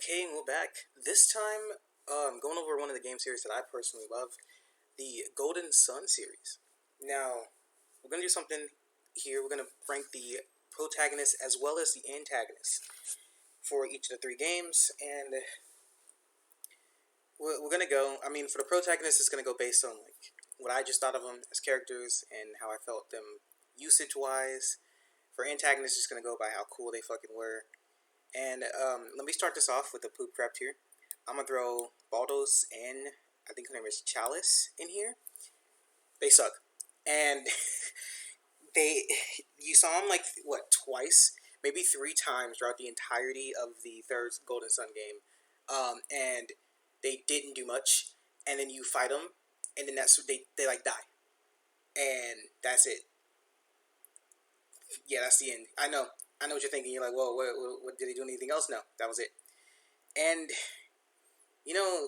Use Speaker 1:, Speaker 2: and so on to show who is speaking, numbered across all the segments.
Speaker 1: Okay, we're back. This time, going over one of the game series that I personally love, the Golden Sun series. Now, we're going to do something here. We're going to rank the protagonists as well as the antagonists for each of the three games, and we're going to go, for the protagonists, it's going to go based on, what I just thought of them as characters and how I felt them usage-wise. For antagonists, it's going to go by how cool they fucking were. And let me start this off with the poop crap here. I'm going to throw Baldos and I think her name is Chalice in here. They suck. And you saw them twice, maybe 3 times throughout the entirety of the third Golden Sun game. And they didn't do much. And then you fight them, and then they die. And that's it. Yeah, that's the end. I know what you're thinking. You're like, whoa, what did he do anything else? No, that was it. And,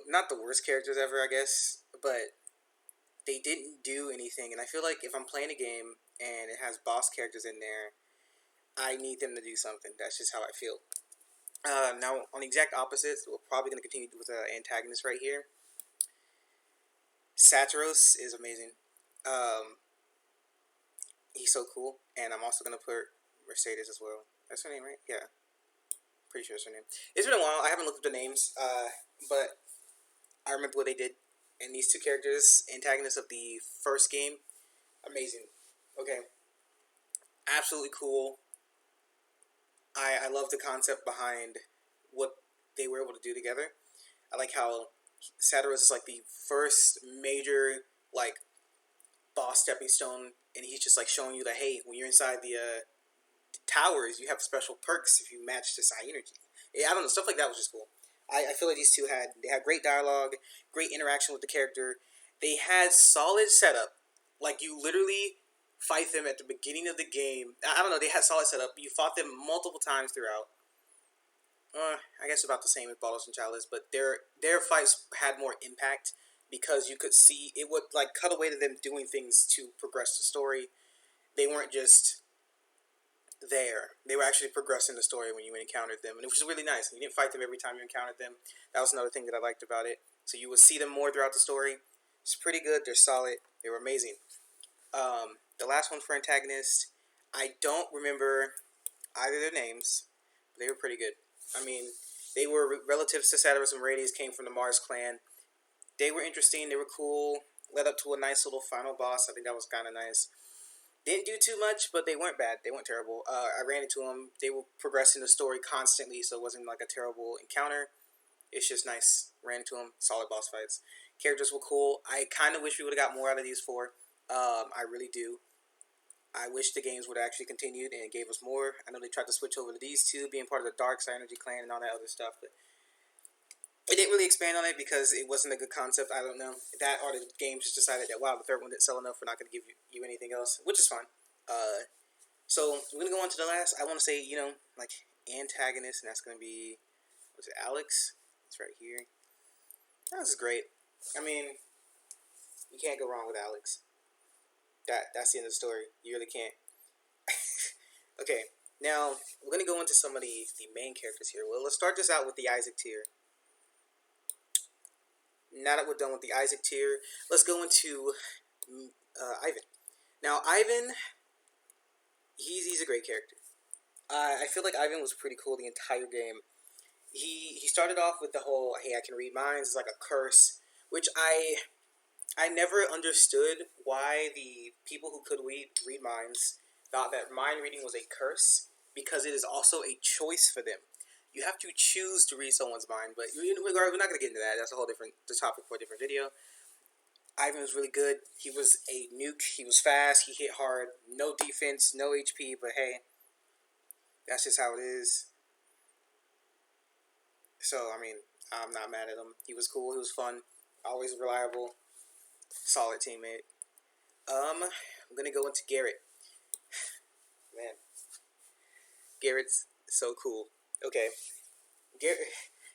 Speaker 1: not the worst characters ever, I guess, but they didn't do anything. And I feel like if I'm playing a game and it has boss characters in there, I need them to do something. That's just how I feel. Now, on the exact opposites, we're probably going to continue with the antagonist right here. Satcheros is amazing. He's so cool. And I'm also going to put Mercedes as well. That's her name, right? Yeah. Pretty sure that's her name. It's been a while. I haven't looked up the names, but I remember what they did. And these two characters, antagonists of the first game, amazing. Okay. Absolutely cool. I love the concept behind what they were able to do together. I like how Satcheros is the first major, boss stepping stone, and he's just showing you that, hey, when you're inside the towers, you have special perks if you match this high energy. Yeah, I don't know, stuff like that was just cool. I feel like these two had great dialogue, great interaction with the character. They had solid setup. You literally fight them at the beginning of the game. I don't know, they had solid setup. You fought them multiple times throughout. I guess about the same as Baldos and Chalice, but their fights had more impact because you could see it would cut away to them doing things to progress the story. They weren't just there. They were actually progressing the story when you encountered them, and it was really nice. You didn't fight them every time you encountered them. That was another thing that I liked about it. So you would see them more throughout the story. It's pretty good. They're solid. They were amazing. The last one for antagonists, I don't remember either their names, but they were pretty good. They were relatives to Satcheros and Mercedes, came from the Mars clan. They were interesting. They were cool. Led up to a nice little final boss. I think that was kind of nice. Didn't do too much, but they weren't bad. They weren't terrible. I ran into them. They were progressing the story constantly, so it wasn't a terrible encounter. It's just nice. Ran into them. Solid boss fights. Characters were cool. I kind of wish we would have got more out of these 4. I really do. I wish the games would have actually continued and gave us more. I know they tried to switch over to these 2, being part of the Dark Side Energy Clan and all that other stuff, but it didn't really expand on it because it wasn't a good concept. I don't know. That or the game just decided that, wow, the third one didn't sell enough, we're not going to give you anything else, which is fine. So we're going to go on to the last. I want to say, antagonist, and that's going to be, was it Alex? It's right here. That was great. You can't go wrong with Alex. That's the end of the story. You really can't. Okay, now we're going to go into some of the main characters here. Well, let's start this out with the Isaac tier. Now that we're done with the Isaac tier, let's go into Ivan. Now, Ivan, he's a great character. I feel like Ivan was pretty cool the entire game. He started off with the whole, hey, I can read minds, it's like a curse, which I never understood why the people who could read minds thought that mind reading was a curse, because it is also a choice for them. You have to choose to read someone's mind, but we're not going to get into that. That's a whole different topic for a different video. Ivan was really good. He was a nuke. He was fast. He hit hard. No defense, no HP, but hey, that's just how it is. So, I'm not mad at him. He was cool. He was fun. Always reliable. Solid teammate. I'm going to go into Garrett. Man. Garrett's so cool. Okay.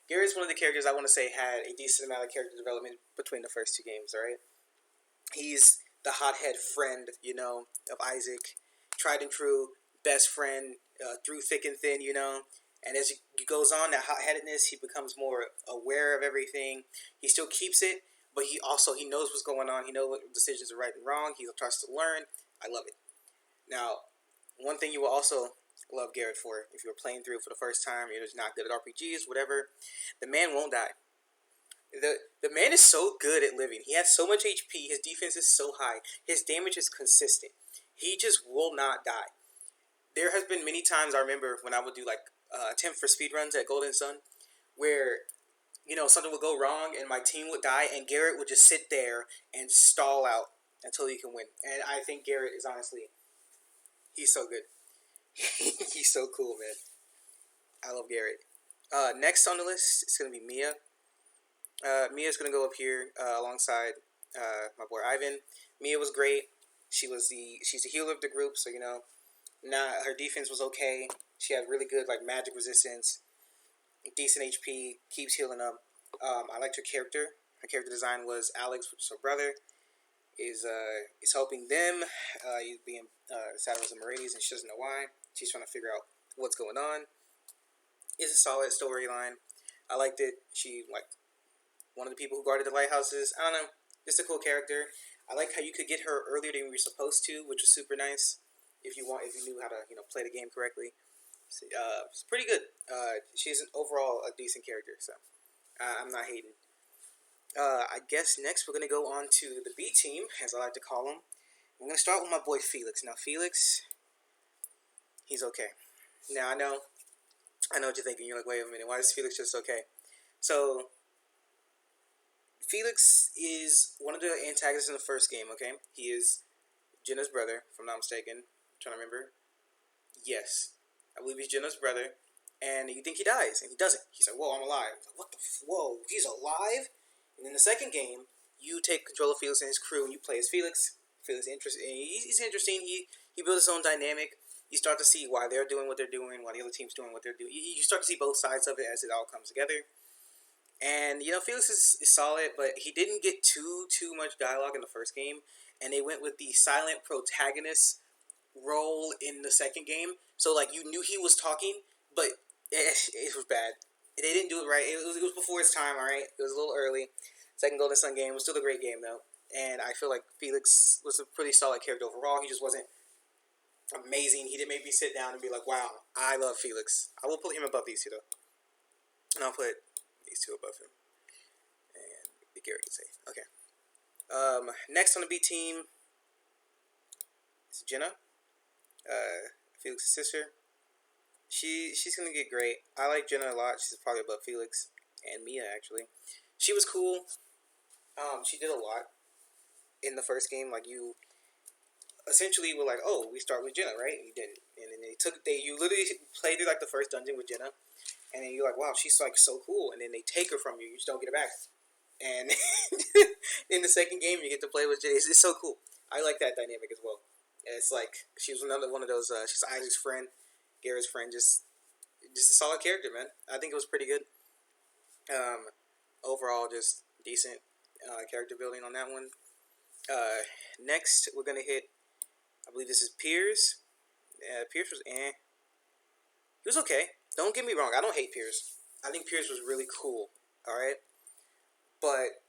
Speaker 1: Garrett's one of the characters I want to say had a decent amount of character development between the first 2 games, alright? He's the hothead friend, of Isaac. Tried and true, best friend, through thick and thin, And as he goes on, that hot-headedness, he becomes more aware of everything. He still keeps it, but he knows what's going on. He knows what decisions are right and wrong. He tries to learn. I love it. Now, one thing you will also love Garrett for, if you're playing through for the first time, you're just not good at RPGs, whatever, the man won't die. The man is so good at living. He has so much HP. His defense is so high. His damage is consistent. He just will not die. There has been many times I remember when I would do like attempt for speedruns at Golden Sun, where something would go wrong and my team would die, and Garrett would just sit there and stall out until he can win. And I think Garrett is honestly, he's so good. He's so cool, man. I love Garrett. Next on the list is gonna be Mia. Mia's gonna go up here alongside my boy Ivan. Mia was great. She's the healer of the group, so her defense was okay. She had really good like magic resistance, decent HP, keeps healing up. I liked her character. Her character design was Alex, which is her brother, is helping them. He's being Satcheros and Mercedes, and she doesn't know why. She's trying to figure out what's going on. It's a solid storyline. I liked it. She one of the people who guarded the lighthouses. I don't know, just a cool character. I like how you could get her earlier than you were supposed to, which was super nice. If you knew how to play the game correctly. So, it's pretty good. She's overall a decent character, so I'm not hating. I guess next we're gonna go on to the B team, as I like to call them. I'm gonna start with my boy Felix. Now Felix, he's okay. Now I know what you're thinking. You're like, wait a minute, why is Felix just okay? So Felix is one of the antagonists in the first game. Okay, he is Jenna's brother, if I'm not mistaken. I'm trying to remember. Yes, I believe he's Jenna's brother, and you think he dies, and he doesn't. He's like, whoa, I'm alive. Like, what the? Whoa, he's alive? And in the second game, you take control of Felix and his crew, and you play as Felix. Felix is interesting. He's interesting. He builds his own dynamic. You start to see why they're doing what they're doing, why the other team's doing what they're doing. You start to see both sides of it as it all comes together. And Felix is solid, but he didn't get too much dialogue in the first game, and they went with the silent protagonist role in the second game. So you knew he was talking, but it was bad. They didn't do it right. It was before its time. All right, it was a little early. Second Golden Sun game was still a great game though, and I feel like Felix was a pretty solid character overall. He just wasn't amazing. He didn't make me sit down and be like, "Wow, I love Felix." I will put him above these two though, and I'll put these two above him. And Garrett can say, okay. Next on the B team is Jenna. Felix's sister. She's gonna get great. I like Jenna a lot. She's probably above Felix and Mia actually. She was cool. She did a lot in the first game. You essentially were like, oh, we start with Jenna, right? And you didn't, and then you literally played through the first dungeon with Jenna, and then you're like, wow, she's so cool, and then they take her from you. You just don't get her back. And in the second game, you get to play with Jenna. It's so cool. I like that dynamic as well. It's she was another one of those. She's Isaac's friend, Garrett's friend. Just a solid character, man. I think it was pretty good. Overall, just decent character building on that one. Next, we're gonna hit. I believe this is Piers. Piers was He was okay. Don't get me wrong. I don't hate Piers. I think Piers was really cool. All right, but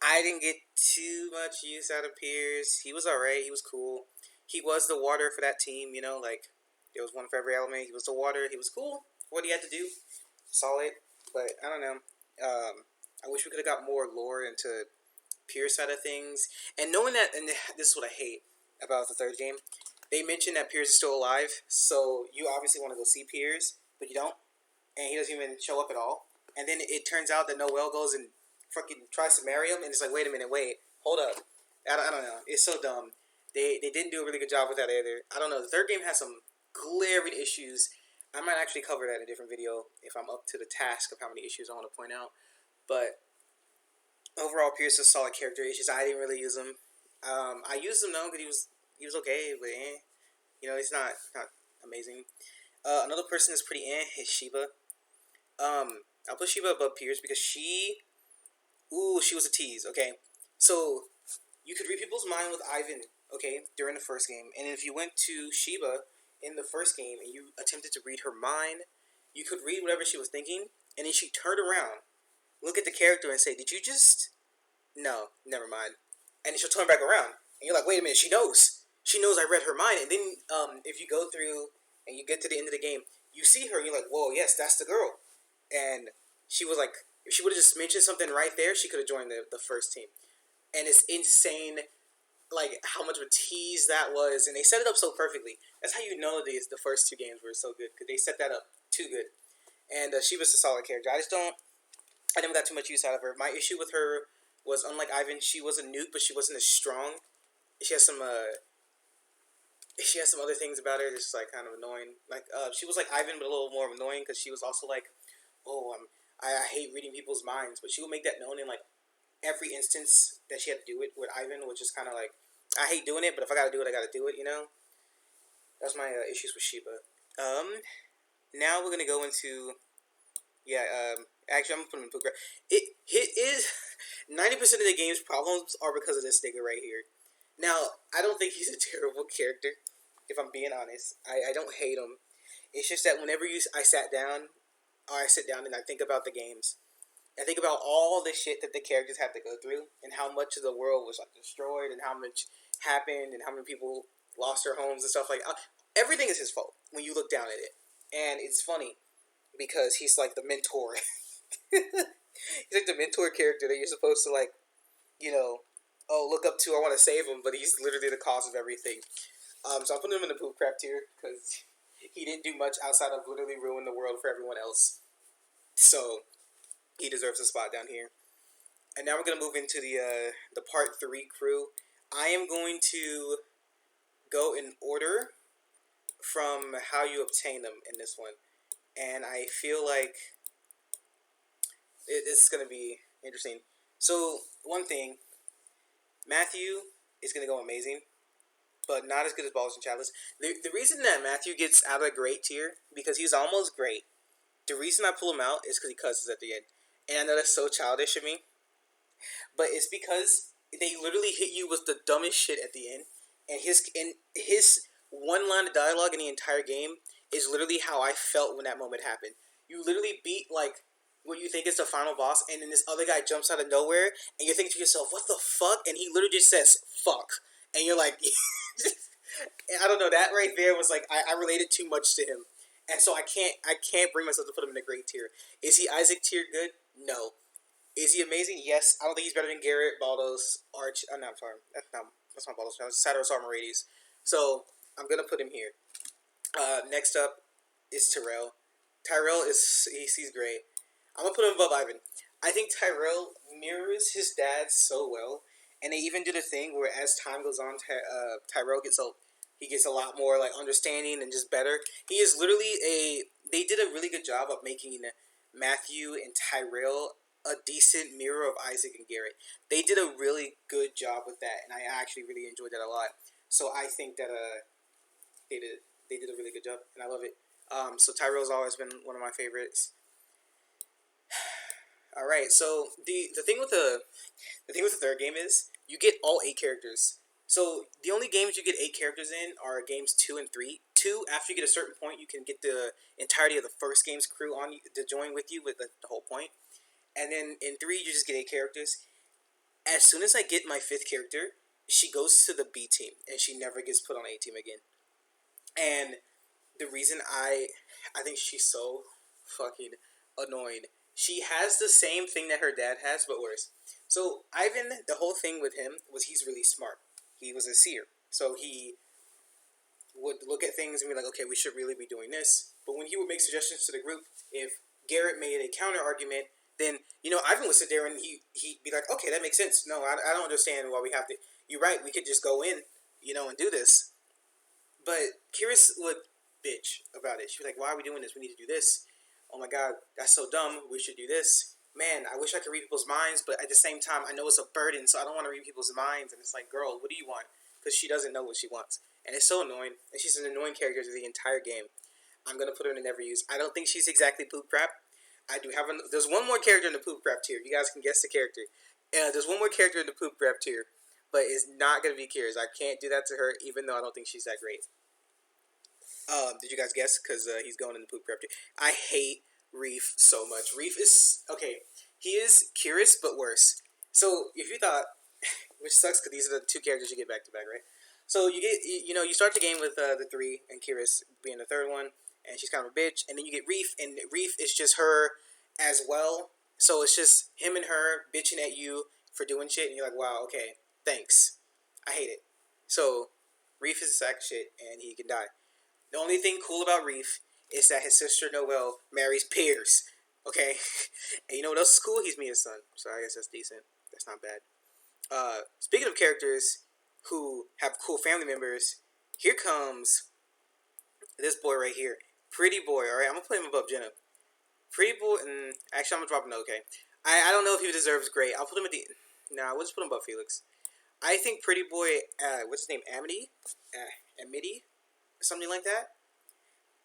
Speaker 1: I didn't get too much use out of Piers. He was alright. He was cool. He was the water for that team, there was one for every element. He was the water. He was cool. What he had to do, solid. But I don't know. I wish we could have got more lore into Piers' side of things. And knowing that, and this is what I hate about the third game, they mentioned that Piers is still alive. So you obviously want to go see Piers, but you don't. And he doesn't even show up at all. And then it turns out that Noel goes and fucking tries to marry him. And it's like, wait a minute, hold up. I don't know. It's so dumb. They didn't do a really good job with that either. I don't know. The third game has some glaring issues. I might actually cover that in a different video if I'm up to the task of how many issues I want to point out. But overall, Piers is a solid character. It's just I didn't really use him. I used him though because he was okay, but he's not amazing. Another person that's pretty is Shiva. I'll put Shiva above Piers because she was a tease. Okay, so you could read people's mind with Ivan. Okay, during the first game, and if you went to Shiva in the first game and you attempted to read her mind, you could read whatever she was thinking, and then she'd turn around, look at the character, and say, "Did you just? No, never mind." And then she'll turn back around, and you're like, "Wait a minute, she knows. She knows I read her mind." And then, if you go through and you get to the end of the game, you see her, and you're like, "Whoa, yes, that's the girl." And she was like, if she would have just mentioned something right there, she could have joined the first team. And it's insane, like how much of a tease that was, and they set it up so perfectly. That's how you know the first two games were so good, because they set that up too good. And she was a solid character. I never got too much use out of her. My issue with her was, unlike Ivan, she was a nuke, but she wasn't as strong. She has some other things about her that's like kind of annoying. Like she was like Ivan, but a little more annoying, because she was also like, oh, I hate reading people's minds, but she would make that known in like every instance that she had to do it with Ivan, which is kind of like, I hate doing it, but if I gotta do it, I gotta do it, you know? That's my issues with Shiva. Now we're gonna go into, actually, I'm gonna put him in poop. It is 90% of the game's problems are because of this nigga right here. Now, I don't think he's a terrible character, if I'm being honest. I don't hate him. It's just that whenever I sit down and I think about the games, I think about all the shit that the characters have to go through, and how much of the world was like destroyed, and how much happened, and how many people lost their homes and stuff like that. Everything is his fault when you look down at it. And it's funny because he's like the mentor. He's like the mentor character that you're supposed to, like, look up to. I want to save him, but he's literally the cause of everything. So I'm putting him in the poop crap tier because he didn't do much outside of literally ruin the world for everyone else. So he deserves a spot down here. And now we're gonna move into the part 3 crew. I am going to go in order from how you obtain them in this one, and I feel like it's gonna be interesting. So one thing, Matthew is gonna go amazing, but not as good as Balls and Chalice. The reason that Matthew gets out of the great tier, because he's almost great. The reason I pull him out is because he cusses at the end, and I know that's so childish of me, but it's because they literally hit you with the dumbest shit at the end, and his one line of dialogue in the entire game is literally how I felt when that moment happened. You literally beat like what you think is the final boss, and then this other guy jumps out of nowhere, and you're thinking to yourself, "What the fuck?" And he literally just says "fuck," and you're like, I don't know. That right there was like I related too much to him, and so I can't bring myself to put him in a great tier. Is he Isaac tier good? No. Is he amazing? Yes. I don't think he's better than Garrett, Baldos, Arch. Oh, no, I'm sorry. That's not Baldos. That's Satcheros Armorides. So I'm gonna put him here. Next up is Tyrell. Tyrell he's great. I'm gonna put him above Ivan. I think Tyrell mirrors his dad so well, and they even did a thing where as time goes on, Tyrell gets a lot more like understanding and just better. He is literally They did a really good job of making Matthew and Tyrell a decent mirror of Isaac and Garrett. They did a really good job with that, and I actually really enjoyed that a lot. So I think that they did a really good job, and I love it. So Tyrell's always been one of my favorites. All right, so the thing with the third game is you get all 8 characters. So the only games you get 8 characters in are games 2 and 3. 2, after you get a certain point, you can get the entirety of the first game's crew on you to join with you with the whole point. And then in 3, you just get 8 characters. As soon as I get my 5th character, she goes to the B team, and she never gets put on A team again. And the reason I think she's so fucking annoying, she has the same thing that her dad has, but worse. So Ivan, the whole thing with him was he's really smart. He was a seer. So he would look at things and be like, okay, we should really be doing this. But when he would make suggestions to the group, if Garrett made a counter argument, then, Ivan would sit there and he'd be like, okay, that makes sense. No, I don't understand why we have to. You're right, we could just go in, and do this. But Kiris would bitch about it. She'd be like, why are we doing this? We need to do this. Oh my god, that's so dumb. We should do this. Man, I wish I could read people's minds, but at the same time, I know it's a burden, so I don't want to read people's minds. And it's like, girl, what do you want? Because she doesn't know what she wants. And it's so annoying. And she's an annoying character through the entire game. I'm going to put her in a never use. I don't think she's exactly poop crap. There's one more character in the poop crap tier. You guys can guess the character. There's one more character in the poop crap tier. But it's not going to be Kiers. I can't do that to her, even though I don't think she's that great. Did you guys guess? Because he's going in the poop corruptor. I hate Reef so much. Reef is okay. He is curious, but worse. So if you thought, which sucks because these are the two characters you get back to back, right? So you get, you start the game with the three and Curious being the third one, and she's kind of a bitch, and then you get Reef, and Reef is just her as well. So it's just him and her bitching at you for doing shit, and you're like, wow, okay, thanks. I hate it. So Reef is a sack of shit, and he can die. The only thing cool about Reef is that his sister Noelle marries Piers. Okay, and you know what else is cool? He's Mia's son, so I guess that's decent. That's not bad. Speaking of characters who have cool family members, here comes this boy right here. Pretty boy, alright? I'm gonna put him above Jenna. Pretty boy, actually, I'm gonna drop him, okay. I don't know if he deserves great. I'll put him at the. Nah, we'll just put him above Felix. I think Pretty Boy, what's his name? Amity? Something like that.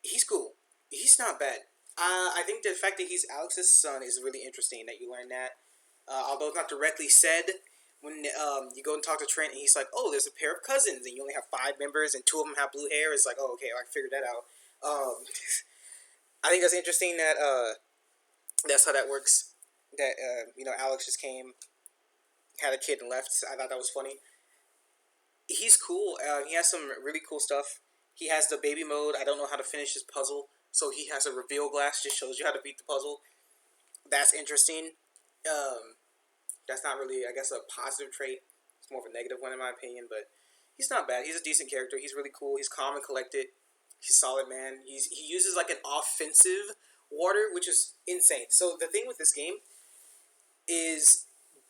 Speaker 1: He's cool. He's not bad. I think the fact that he's Alex's son is really interesting that you learn that. Although it's not directly said, when you go and talk to Trent and he's like, oh, there's a pair of cousins and you only have 5 members and 2 of them have blue hair. It's like, oh, okay, I figured that out. I think that's interesting that that's how that works. That, Alex just came, had a kid and left. I thought that was funny. He's cool. He has some really cool stuff. He has the baby mode. I don't know how to finish his puzzle. So he has a reveal glass. Just shows you how to beat the puzzle. That's interesting. That's not really, I guess, a positive trait. It's more of a negative one in my opinion. But he's not bad. He's a decent character. He's really cool. He's calm and collected. He's a solid, man. He uses like an offensive water, which is insane. So the thing with this game is,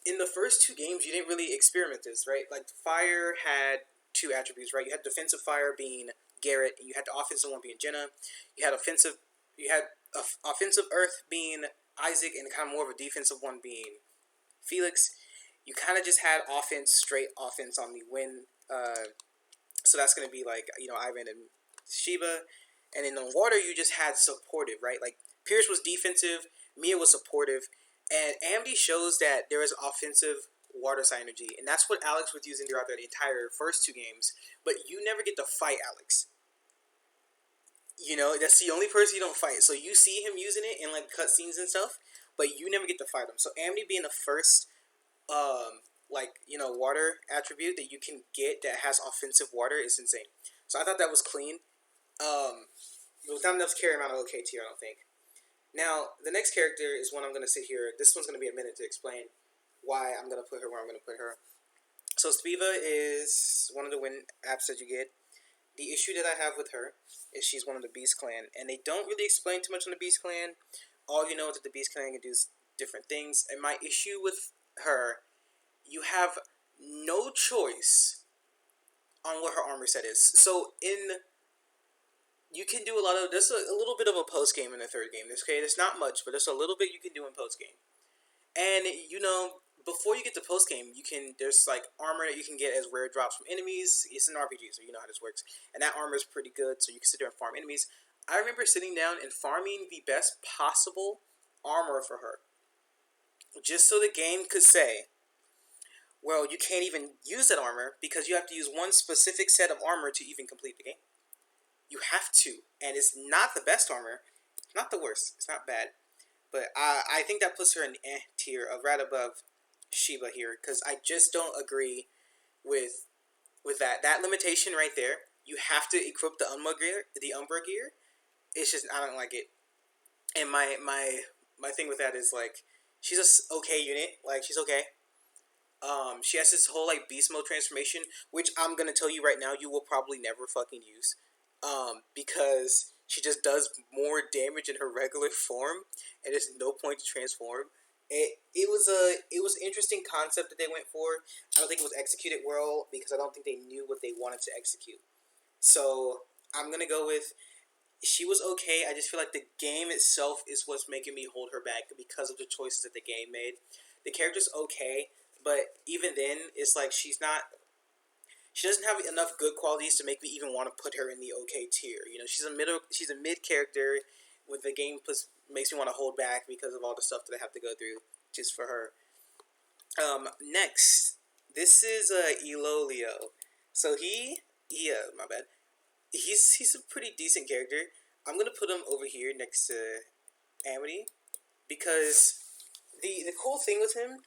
Speaker 1: in the first 2 games, you didn't really experiment this, right? Like, fire had 2 attributes, right? You had defensive fire being Garrett, and you had the offensive one being Jenna. You had offensive earth being Isaac, and kind of more of a defensive one being Felix. You kind of just had straight offense on the win. So that's going to be like, Ivan and Shiva. And in the water, you just had supportive, right? Like, Piers was defensive, Mia was supportive, and Amity shows that there is offensive water synergy, and that's what Alex was using throughout the entire first 2 games. But you never get to fight Alex. That's the only person you don't fight. So you see him using it in like cutscenes and stuff, but you never get to fight him. So Amity being the first, water attribute that you can get that has offensive water is insane. So I thought that was clean. It was not enough to carry him out of OK tier, I don't think. Now, the next character is one I'm going to sit here. This one's going to be a minute to explain why I'm going to put her where I'm going to put her. So, Spiva is one of the win apps that you get. The issue that I have with her is she's one of the Beast Clan. And they don't really explain too much on the Beast Clan. All you know is that the Beast Clan can do different things. And my issue with her, you have no choice on what her armor set is. So, you can do there's a little bit of a post game in the third game. There's not much, but there's a little bit you can do in post game. And before you get to post game, there's like armor that you can get as rare drops from enemies. It's an RPG, so you know how this works. And that armor is pretty good, so you can sit there and farm enemies. I remember sitting down and farming the best possible armor for her, just so the game could say, well, you can't even use that armor because you have to use one specific set of armor to even complete the game. You have to, and it's not the best armor, not the worst. It's not bad, but I think that puts her in the tier of right above Shiva here, because I just don't agree with that limitation right there. You have to equip the Umbra gear. It's just, I don't like it. And my thing with that is like, she's a okay unit. Like, she's okay. She has this whole like beast mode transformation, which I'm gonna tell you right now, you will probably never fucking use. Because she just does more damage in her regular form, and there's no point to transform. It was an interesting concept that they went for. I don't think it was executed well because I don't think they knew what they wanted to execute. So I'm gonna go with, she was okay. I just feel like the game itself is what's making me hold her back because of the choices that the game made. The character's okay, but even then, it's like she doesn't have enough good qualities to make me even want to put her in the okay tier. She's a mid character with the game makes me want to hold back because of all the stuff that I have to go through just for her. Next, this is Ilolio. So my bad. he's a pretty decent character. I'm gonna put him over here next to Amity because the cool thing with him,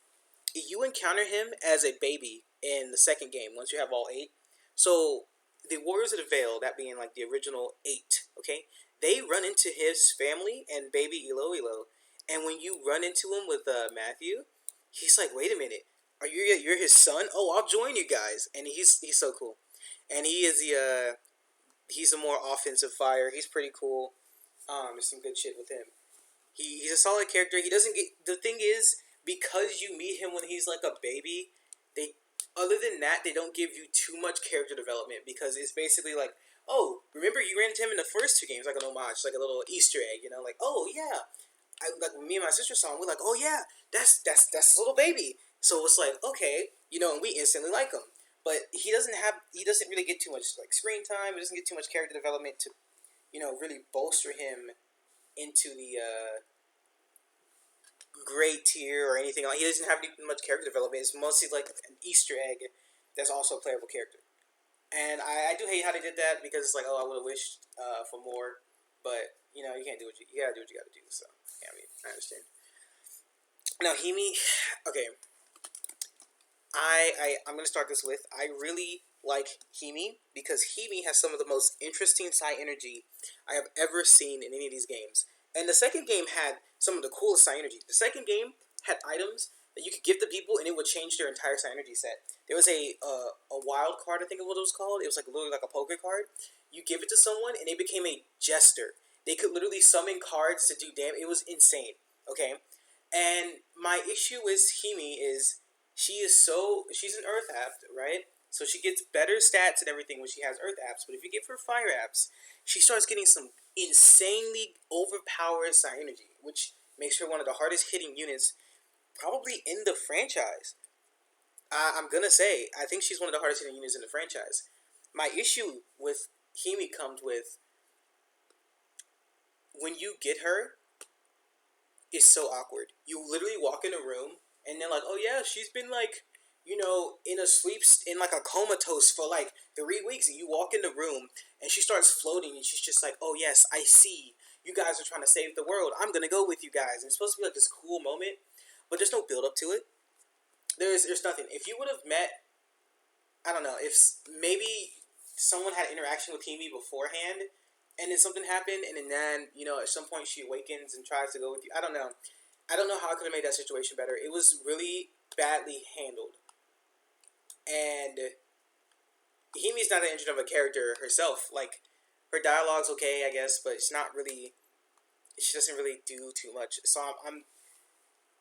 Speaker 1: you encounter him as a baby in the second game once you have all 8. So the Warriors of the Veil, that being like the original 8, okay, they run into his family and baby Ilolio, and when you run into him with Matthew, he's like, "Wait a minute, are you're his son? Oh, I'll join you guys." And he's so cool, and he is the he's a more offensive fire. He's pretty cool. There's some good shit with him. He's a solid character. He doesn't get the thing is because you meet him when he's like a baby. They other than that they don't give you too much character development because it's basically like, oh, remember you ran into him in the first 2 games, like an homage, like a little Easter egg, like, oh yeah, like when me and my sister saw him, we're like, oh yeah, that's a little baby. So it's like, okay, and we instantly like him. But he doesn't really get too much like screen time. He doesn't get too much character development to really bolster him into the great tier or anything. Like, he doesn't have much character development. It's mostly like an Easter egg that's also a playable character. And I do hate how they did that because it's like, oh, I would have wished for more, but you can't do what you gotta do what you gotta do. So yeah, I mean, I understand. Now Himi, okay, I'm gonna start this with I really like Himi because Himi has some of the most interesting side energy I have ever seen in any of these games. And the second game had some of the coolest side energy. The second game had items that you could give to people and it would change their entire side energy set. There was a wild card, I think of what it was called. It was like literally like a poker card. You give it to someone and they became a jester. They could literally summon cards to do damage. It was insane. Okay, and my issue with Himi is she's an Earth apt, right? So she gets better stats and everything when she has Earth apps. But if you give her Fire apps, she starts getting some insanely overpowered psi energy, which makes her one of the hardest hitting units probably in the franchise. I'm gonna say I think she's one of the hardest hitting units in the franchise. My issue with Himi comes with when you get her, it's so awkward. You literally walk in a room and they're like, "Oh yeah, she's been like, in a in like a comatose for like 3 weeks." And you walk in the room and she starts floating and she's just like, "Oh yes, I see. You guys are trying to save the world. I'm gonna go with you guys." And it's supposed to be like this cool moment, but there's no build up to it. There's nothing. If you would have met, I don't know, if maybe someone had interaction with Himi beforehand, and then something happened, and then at some point she awakens and tries to go with you. I don't know. I don't know how I could have made that situation better. It was really badly handled, and Himi's not an engine of a character herself. Like her dialogue's okay, I guess, but it's not really. She doesn't really do too much. So I'm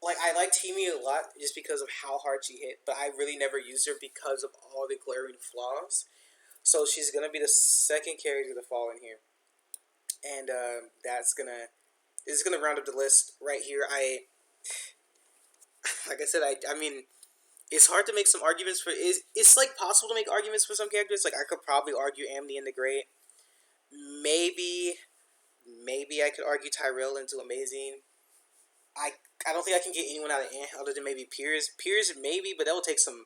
Speaker 1: like I liked Himi a lot just because of how hard she hit, but I really never used her because of all the glaring flaws. So she's gonna be the second character to fall in here, and this is gonna round up the list right here. Like I said, I mean, it's hard to make some arguments for. It's like possible to make arguments for some characters. Like I could probably argue Amity and the Great. Maybe, maybe I could argue Tyrell into amazing. I I don't think I can get anyone out of Ant other than maybe Piers. Piers maybe, but that will take some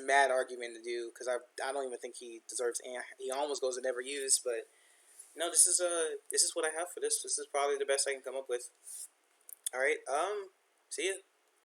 Speaker 1: mad argument to do because I don't even think he deserves Ant. He almost goes to never use, but no, this is what I have for this. This is probably the best I can come up with. All right, see ya.